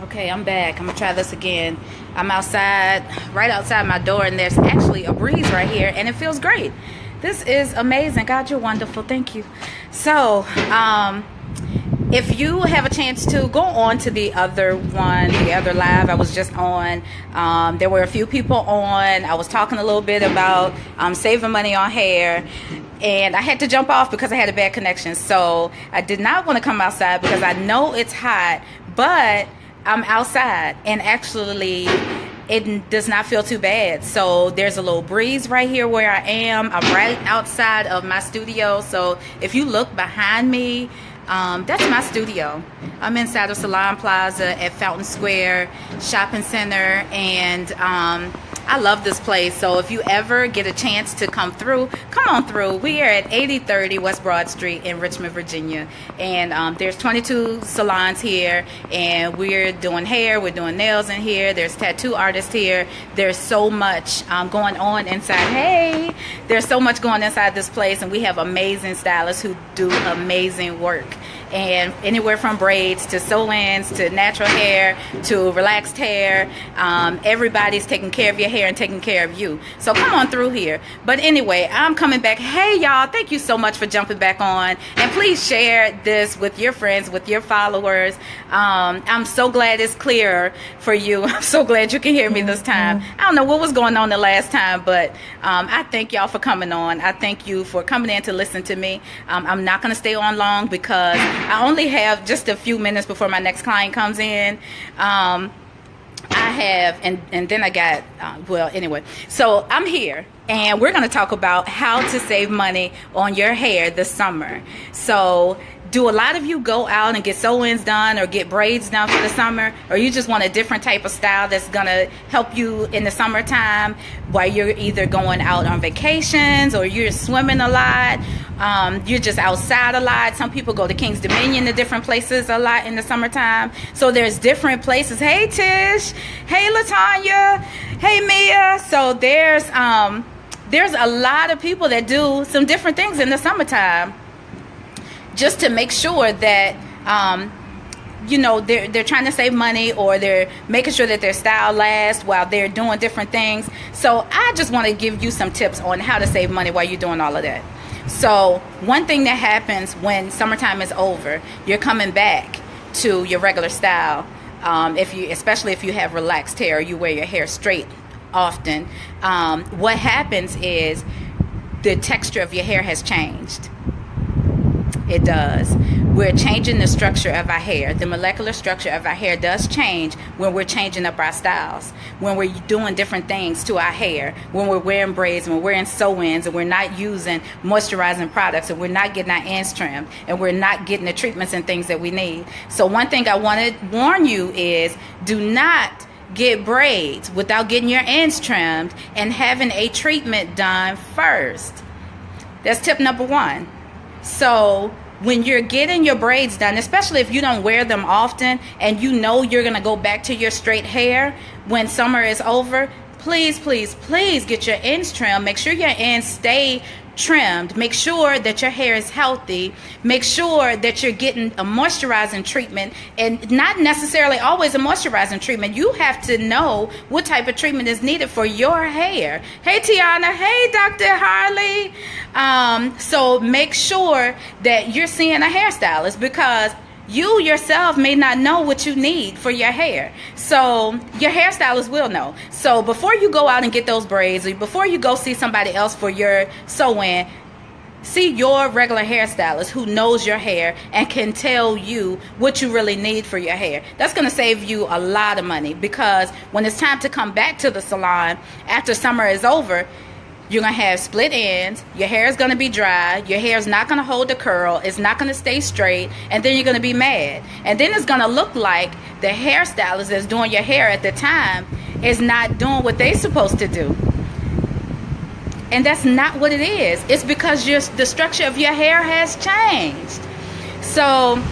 Okay, I'm back. I'm gonna try this again. I'm outside, right outside my door, and there's actually a breeze right here, and it feels great. This is amazing. God, you're wonderful. Thank you. So, if you have a chance to go on to the other one, the other live I was just on, there were a few people on. I was talking a little bit about saving money on hair, and I had to jump off because I had a bad connection. So I did not want to come outside because I know it's hot, but I'm outside, and actually it does not feel too bad. So there's a little breeze right here where I am. I'm right outside of my studio. So if you look behind me, that's my studio. I'm inside of Salon Plaza at Fountain Square Shopping Center, and I love this place. So if you ever get a chance to come through, come on through. We are at 8030 West Broad Street in Richmond, Virginia, and there's 22 salons here, and we're doing hair, we're doing nails in here, there's tattoo artists here. There's so much going on inside. Hey, there's so much going inside this place, and we have amazing stylists who do amazing work. And anywhere from braids to sew-ins to natural hair to relaxed hair, everybody's taking care of your hair and taking care of you. So come on through here. But anyway, I'm coming back. Hey y'all, thank you so much for jumping back on, and please share this with your friends, with your followers. I'm so glad it's clearer for you. I'm so glad you can hear me this time. I don't know what was going on the last time, but I thank y'all for coming on. I thank you for coming in to listen to me. I'm not going to stay on long because I only have just a few minutes before my next client comes in. I have, and then I got, well, anyway, so I'm here, and we're going to talk about how to save money on your hair this summer. So do a lot of you go out and get sew-ins done or get braids done for the summer, or you just want a different type of style that's going to help you in the summertime while you're either going out on vacations or you're swimming a lot, you're just outside a lot. Some people go to King's Dominion, to different places a lot in the summertime. So there's different places. Hey Tish, hey Latanya, hey Mia. So there's a lot of people that do some different things in the summertime, just to make sure that you know, they're trying to save money, or they're making sure that their style lasts while they're doing different things. So I just want to give you some tips on how to save money while you're doing all of that. So one thing that happens when summertime is over, you're coming back to your regular style. Especially if you have relaxed hair, or you wear your hair straight often, what happens is the texture of your hair has changed. It does. We're changing the structure of our hair. The molecular structure of our hair does change when we're changing up our styles, when we're doing different things to our hair, when we're wearing braids, when we're wearing sew-ins, and we're not using moisturizing products, and we're not getting our ends trimmed, and we're not getting the treatments and things that we need. So one thing I want to warn you is, do not get braids without getting your ends trimmed and having a treatment done first. That's tip number one. So when you're getting your braids done, especially if you don't wear them often and you know you're going to go back to your straight hair when summer is over, please, please, please get your ends trimmed. Make sure your ends stay trimmed. Make sure that your hair is healthy. Make sure that you're getting a moisturizing treatment, and not necessarily always a moisturizing treatment. You have to know what type of treatment is needed for your hair. Hey Tiana, hey Dr. Harley. So make sure that you're seeing a hairstylist, because you yourself may not know what you need for your hair. So your hairstylist will know. So before you go out and get those braids, or before you go see somebody else for your sew-in, see your regular hairstylist who knows your hair and can tell you what you really need for your hair. That's going to save you a lot of money, because when it's time to come back to the salon after summer is over, you're going to have split ends, your hair is going to be dry, your hair is not going to hold the curl, it's not going to stay straight, and then you're going to be mad. And then it's going to look like the hairstylist that's doing your hair at the time is not doing what they're supposed to do. And that's not what it is. It's because the structure of your hair has changed. So,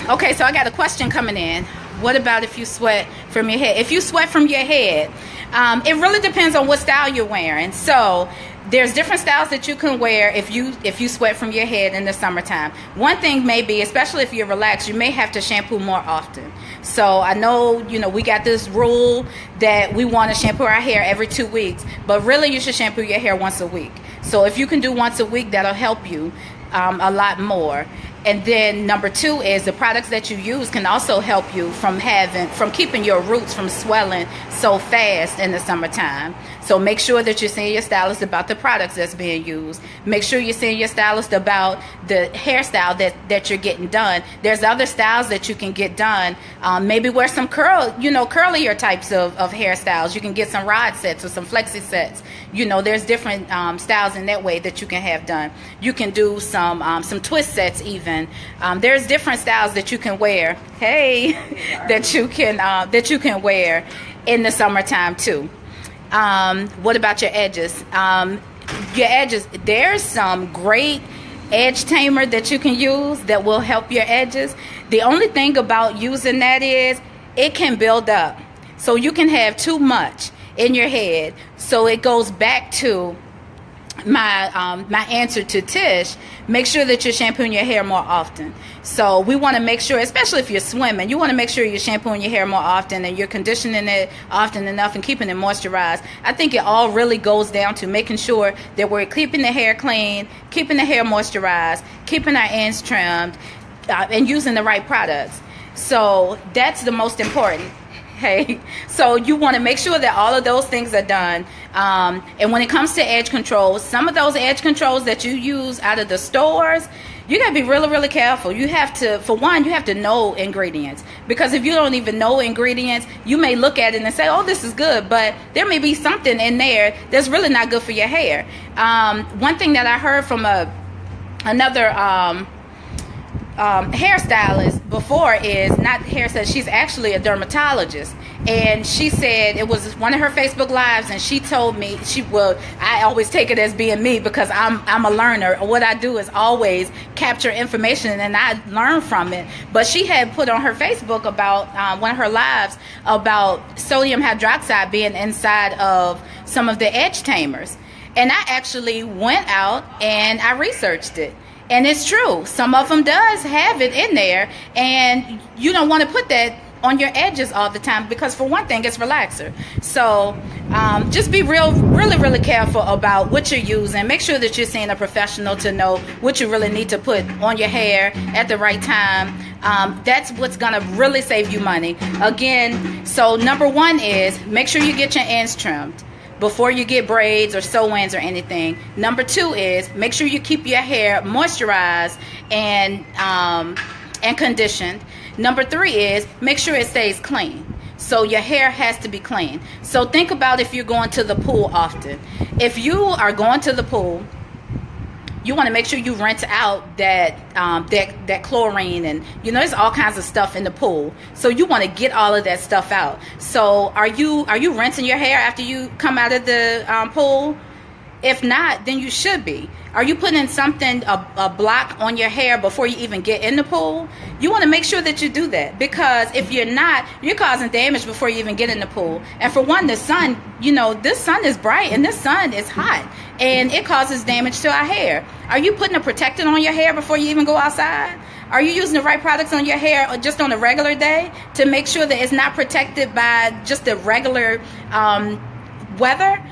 okay, so I got a question coming in. What about if you sweat from your head? If you sweat from your head, it really depends on what style you're wearing. So there's different styles that you can wear if you sweat from your head in the summertime. One thing may be, especially if you're relaxed, you may have to shampoo more often. So I know, we got this rule that we want to shampoo our hair every 2 weeks, but really you should shampoo your hair once a week. So if you can do once a week, that'll help you a lot more. And then number 2 is the products that you use can also help you from keeping your roots from swelling so fast in the summertime. So make sure that you're seeing your stylist about the products that's being used. Make sure you're seeing your stylist about the hairstyle that you're getting done. There's other styles that you can get done. Maybe wear some curlier types of hairstyles. You can get some rod sets or some flexi sets. There's different styles in that way that you can have done. You can do some twist sets even. There's different styles that you can wear. Hey, that you can wear in the summertime too. What about your edges? Your edges, there's some great edge tamer that you can use that will help your edges. The only thing about using that is it can build up. So you can have too much in your head. So it goes back to my answer to Tish. Make sure that you're shampooing your hair more often. So we want to make sure, especially if you're swimming, you want to make sure you're shampooing your hair more often and you're conditioning it often enough and keeping it moisturized. I think it all really goes down to making sure that we're keeping the hair clean, keeping the hair moisturized, keeping our ends trimmed, and using the right products. So that's the most important. Hey, so you want to make sure that all of those things are done. And when it comes to edge controls, some of those edge controls that you use out of the stores, you got to be really, really careful. You have to, for one, you have to know ingredients. Because if you don't even know ingredients, you may look at it and say, oh, this is good. But there may be something in there that's really not good for your hair. One thing that I heard from another hairstylist before is not hairstylist, she's actually a dermatologist, and she said it was one of her Facebook lives, and she told me I always take it as being me because I'm a learner. What I do is always capture information and I learn from it. But she had put on her Facebook about one of her lives about sodium hydroxide being inside of some of the edge tamers, and I actually went out and I researched it. And it's true. Some of them does have it in there, and you don't want to put that on your edges all the time because, for one thing, it's relaxer. So just be really careful about what you're using. Make sure that you're seeing a professional to know what you really need to put on your hair at the right time. That's what's going to really save you money. Again, so number 1 is make sure you get your ends trimmed before you get braids or sew-ins or anything. Number 2 is make sure you keep your hair moisturized and conditioned. Number 3 is make sure it stays clean. So your hair has to be clean. So think about if you're going to the pool often. If you are going to the pool, you want to make sure you rinse out that chlorine, and there's all kinds of stuff in the pool. So you want to get all of that stuff out. So are you rinsing your hair after you come out of the pool? If not, then you should be. Are you putting something, a block on your hair before you even get in the pool? You want to make sure that you do that, because if you're not, you're causing damage before you even get in the pool. And for one, the sun, this sun is bright and this sun is hot, and it causes damage to our hair. Are you putting a protectant on your hair before you even go outside? Are you using the right products on your hair just on a regular day to make sure that it's not protected by just the regular weather?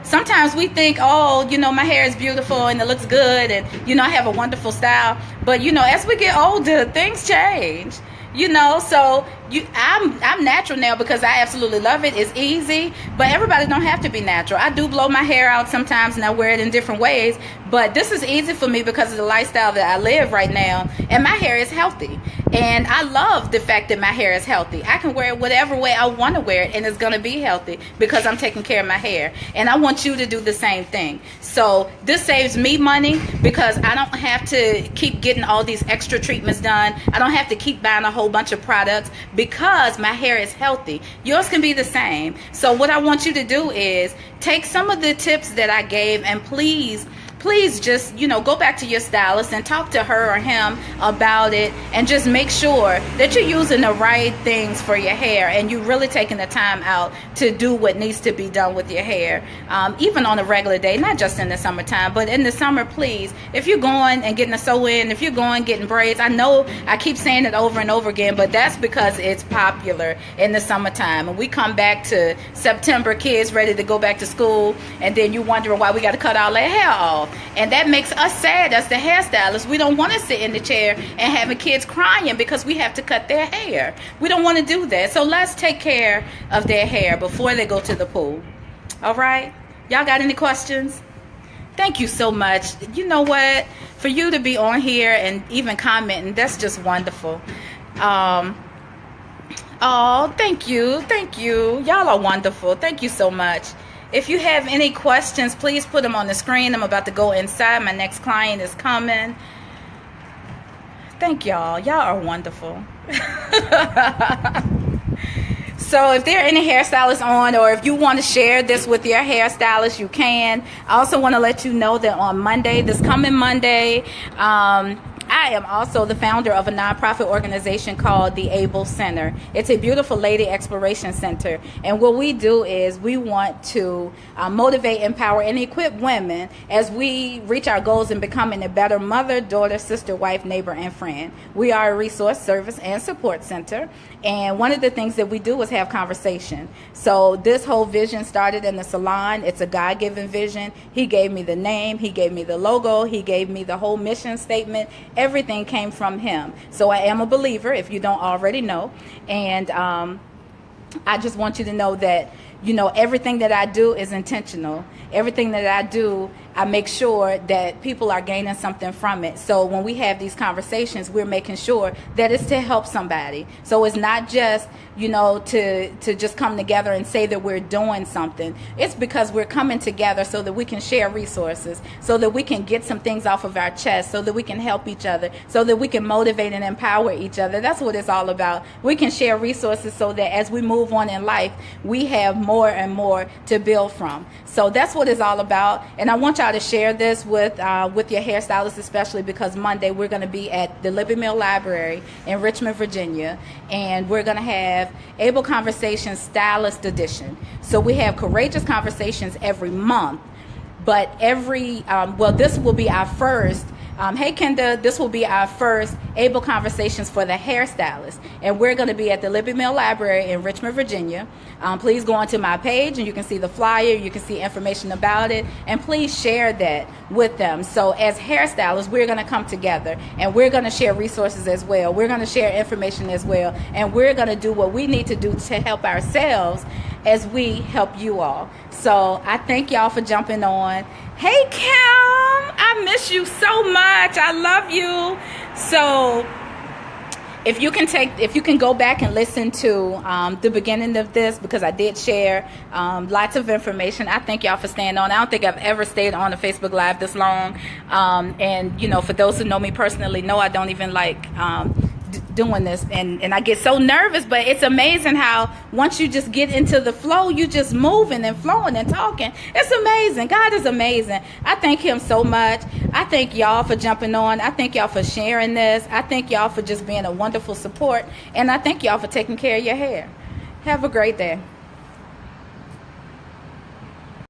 Sometimes we think, oh, my hair is beautiful and it looks good, and I have a wonderful style. But as we get older, things change. So I'm natural now because I absolutely love it. It's easy, but everybody don't have to be natural. I do blow my hair out sometimes and I wear it in different ways, but this is easy for me because of the lifestyle that I live right now, and my hair is healthy. And I love the fact that my hair is healthy. I can wear it whatever way I want to wear it, and it's going to be healthy because I'm taking care of my hair. And I want you to do the same thing. So this saves me money because I don't have to keep getting all these extra treatments done. I don't have to keep buying a whole bunch of products because my hair is healthy. Yours can be the same. So what I want you to do is take some of the tips that I gave and please please just, go back to your stylist and talk to her or him about it, and just make sure that you're using the right things for your hair and you're really taking the time out to do what needs to be done with your hair, even on a regular day, not just in the summertime, but in the summer. Please, if you're going and getting a sew-in, if you're going getting braids, I know I keep saying it over and over again, but that's because it's popular in the summertime. And we come back to September, kids ready to go back to school, and then you wondering why we got to cut all that hair off. And that makes us sad as the hairstylists. We don't want to sit in the chair and having kids crying because we have to cut their hair. We don't want to do that. So let's take care of their hair before they go to the pool. All right? Y'all got any questions? Thank you so much. You know what? For you to be on here and even commenting, that's just wonderful. Oh, thank you. Thank you. Y'all are wonderful. Thank you so much. If you have any questions, please put them on the screen. I'm about to go inside. My next client is coming. Thank y'all. Y'all are wonderful. So if there are any hairstylists on, or if you want to share this with your hairstylist, you can. I also want to let you know that on Monday, this coming Monday, I am also the founder of a nonprofit organization called the Able Center. It's a beautiful lady exploration center. And what we do is we want to motivate, empower, and equip women as we reach our goals in becoming a better mother, daughter, sister, wife, neighbor, and friend. We are a resource, service, and support center. And one of the things that we do is have conversation. So this whole vision started in the salon. It's a God-given vision. He gave me the name. He gave me the logo. He gave me the whole mission statement. Everything came from him. So I am a believer, if you don't already know. And I just want you to know that, everything that I do is intentional. Everything that I do, I make sure that people are gaining something from it. So when we have these conversations, we're making sure that it's to help somebody. So it's not just, to just come together and say that we're doing something. It's because we're coming together so that we can share resources, so that we can get some things off of our chest, so that we can help each other, so that we can motivate and empower each other. That's what it's all about. We can share resources so that as we move on in life, we have more and more to build from. So that's what it's all about. And I want y'all to share this with your hairstylist, especially because Monday we're going to be at the Liberty Mill Library in Richmond, Virginia, and we're going to have Able Conversations Stylist Edition. So we have courageous conversations every month, but this will be our first. Hey Kenda, this will be our first Able Conversations for the hairstylist, and we're going to be at the Liberty Mill Library in Richmond, Virginia. Please go onto my page and you can see the flyer, you can see information about it, and please share that with them. So as hairstylists, we're going to come together and we're going to share resources as well. We're going to share information as well, and we're going to do what we need to do to help ourselves as we help you all. So I thank y'all for jumping on. Hey Kim, I miss you so much. I love you. So if you can go back and listen to the beginning of this, because I did share lots of information. I thank y'all for staying on. I don't think I've ever stayed on a Facebook Live this long. And for those who know me personally, know I don't even like doing this, and I get so nervous, but it's amazing how once you just get into the flow, you just moving and flowing and talking. It's amazing. God is amazing. I thank him so much. I thank y'all for jumping on. I thank y'all for sharing this. I thank y'all for just being a wonderful support, and I thank y'all for taking care of your hair. Have a great day.